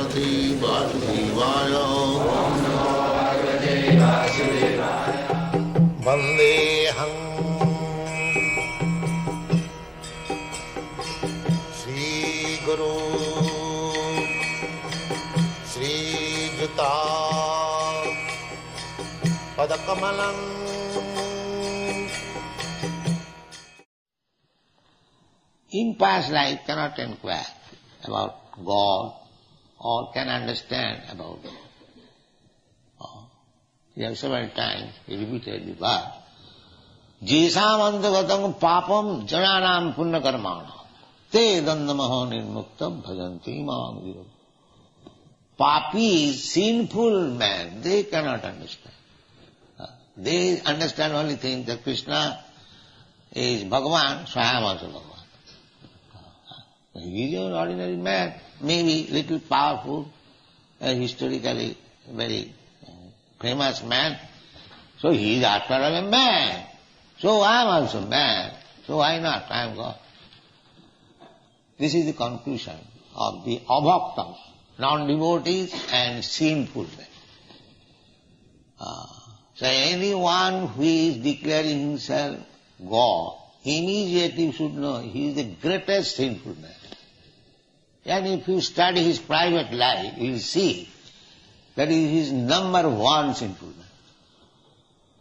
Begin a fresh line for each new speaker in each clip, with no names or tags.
Bhagavate Vasudevaya. Vandeham Sri Guru Sri Juta Padakamalam. In past life cannot inquire about God or can understand about God. We have several times repeated the word. Jesam antagatam papam jananam punya karmana te dandamaha nirmuktam bhajanti mam viru. Papi, sinful man, they cannot understand. They understand only thing that Krishna is Bhagavan, so I am also Bhagavan. He is an ordinary man, maybe little powerful, historically very famous man. So he is after all a man. So I am also man. So why not? I am God. This is the conclusion of the abhaktas, non-devotees and sinful men. So anyone who is declaring himself God, immediately should know he is the greatest sinful man. And if you study his private life, you will see that he is number one sinful man.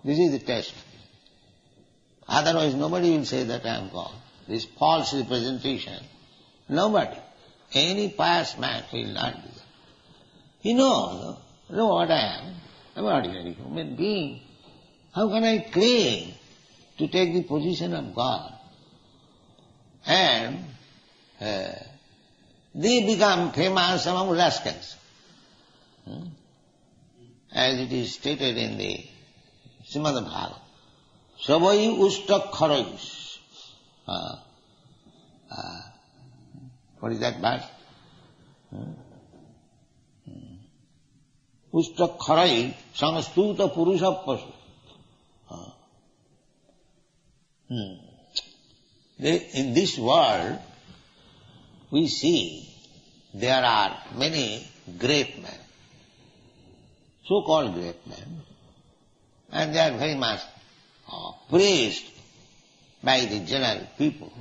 This is the test. Otherwise nobody will say that I am God. This false representation, nobody, any pious man will not do that. He knows, know what I am. I am an ordinary human being. How can I claim to take the position of God? And they become famous among rascals. As it is stated in the Srimad Bhagavad, Savai Ustakharais. What is that verse? Ustakharai samstuta purusha pasu. In this world, we see there are many great men, so-called great men, and they are very much praised by the general people.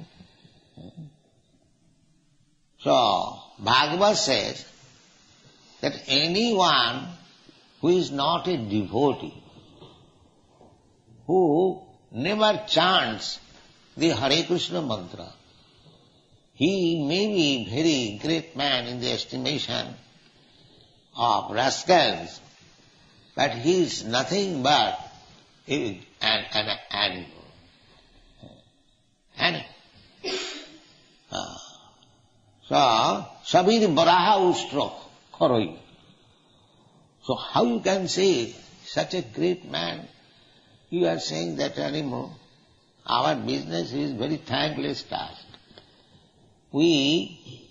So, Bhagavad says that anyone who is not a devotee, who never chants the Hare Krishna mantra, he may be very great man in the estimation of rascals, but he is nothing but an animal. So, Sabir Baraha Ustro Kharoi. So how you can say such a great man, you are saying that animal? Our business is very thankless task. We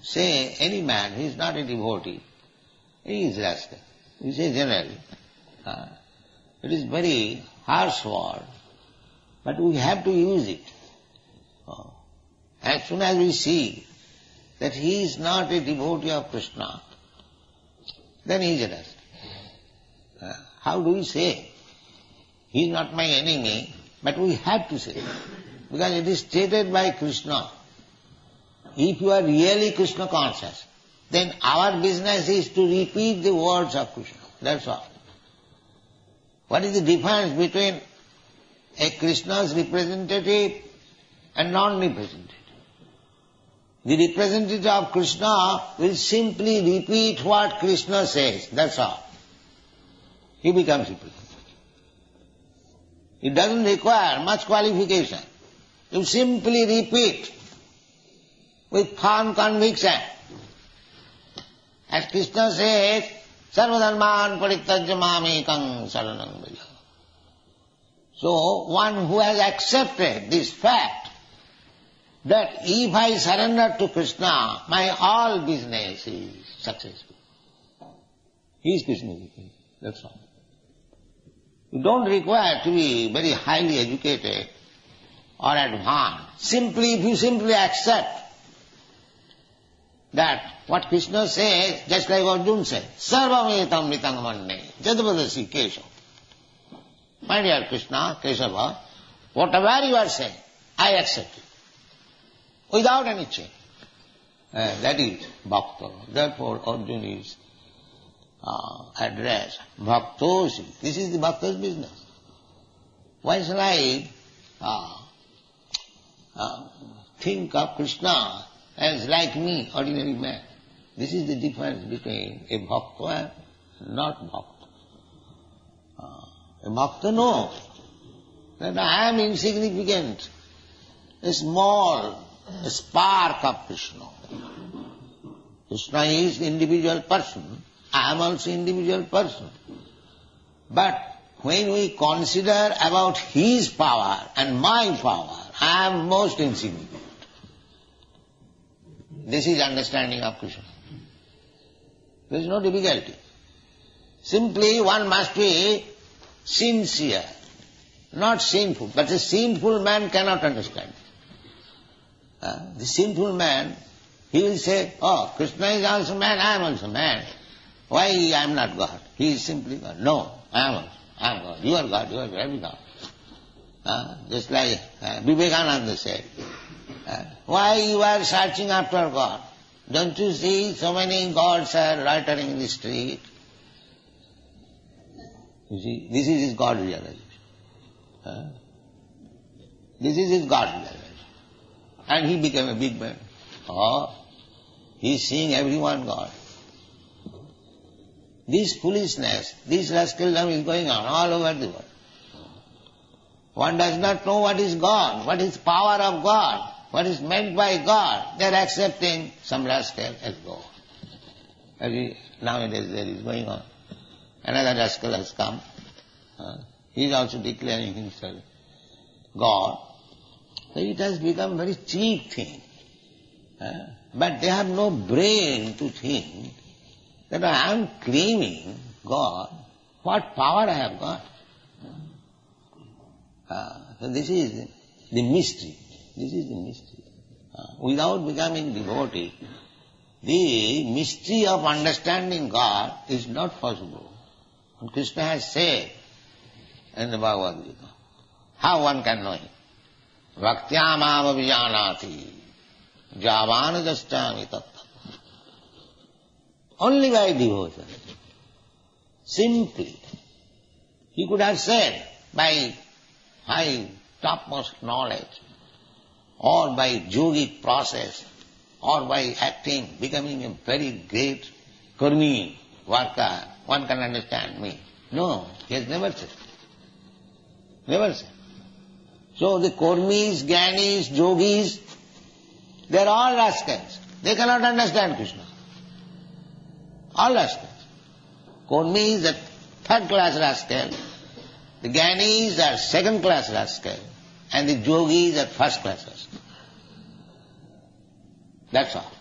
say any man who is not a devotee, he is rascal. We say generally. It is very harsh word, but we have to use it. As soon as we see that he is not a devotee of Krishna, then he is a rascal. How do we say? He is not my enemy, but we have to say, because it is stated by Krishna. If you are really Krishna conscious, then our business is to repeat the words of Krishna. That's all. What is the difference between a Krishna's representative and non-representative? The representative of Krishna will simply repeat what Krishna says. That's all. He becomes representative. It doesn't require much qualification. You simply repeat with firm conviction. As Krishna says, Sarvadharman parittajya mamekam saranam vraja. So one who has accepted this fact that if I surrender to Krishna, my all business is successful. He is Krishna. That's all. You don't require to be very highly educated or advanced. Simply, if you simply accept that what Krishna says, just like Arjuna said, Sarvam etam nitang manne, jadavadasi Keshav. My dear Krishna, Keshava, whatever you are saying, I accept it, without any change. That is Bhakta. Therefore Arjuna is addressed, Bhaktosi. This is the Bhakta's business. Why shall I think of Krishna as like me, ordinary man? This is the difference between a Bhakta and not Bhakta. A Bhakta knows that I am insignificant, a small spark of Krishna. Krishna is individual person, I am also individual person. But when we consider about his power and my power, I am most insignificant. This is understanding of Krishna. There is no difficulty. Simply one must be sincere, not sinful. But a sinful man cannot understand. The sinful man, he will say, oh, Krishna is also man, I am also man. Why I am not God? He is simply God. No, I am God. You are God, you are very God. Just like Vivekananda said, why you are searching after God? Don't you see so many gods are loitering in the street? You see, this is his God realization. This is his God realization. And he became a big man. Oh, he is seeing everyone God. This foolishness, this rascaldom is going on all over the world. One does not know what is God, what is power of God, what is meant by God. They are accepting some rascal as God. Nowadays there is going on. Another rascal has come. He is also declaring himself God. So it has become a very cheap thing. But they have no brain to think that I am claiming God, what power I have got. So this is the mystery. This is the mystery. Without becoming devotee, the mystery of understanding God is not possible. And Krishna has said in the Bhagavad-gita, how one can know Him? Bhaktyamam avijanati javanajastami tattva. Only by devotion. Simply. He could have said by high topmost knowledge, or by yogic process, or by acting, becoming a very great karmi, worker, one can understand me. No, he has never said. Never said. So the karmis, jnanis, yogis, they are all rascals. They cannot understand Krishna. All rascals. Karmis is a third class rascal, the jnanis are second class rascal, and the yogis are first class rascal. That's all.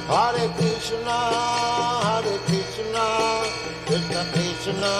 Hare Krishna, Krishna Krishna,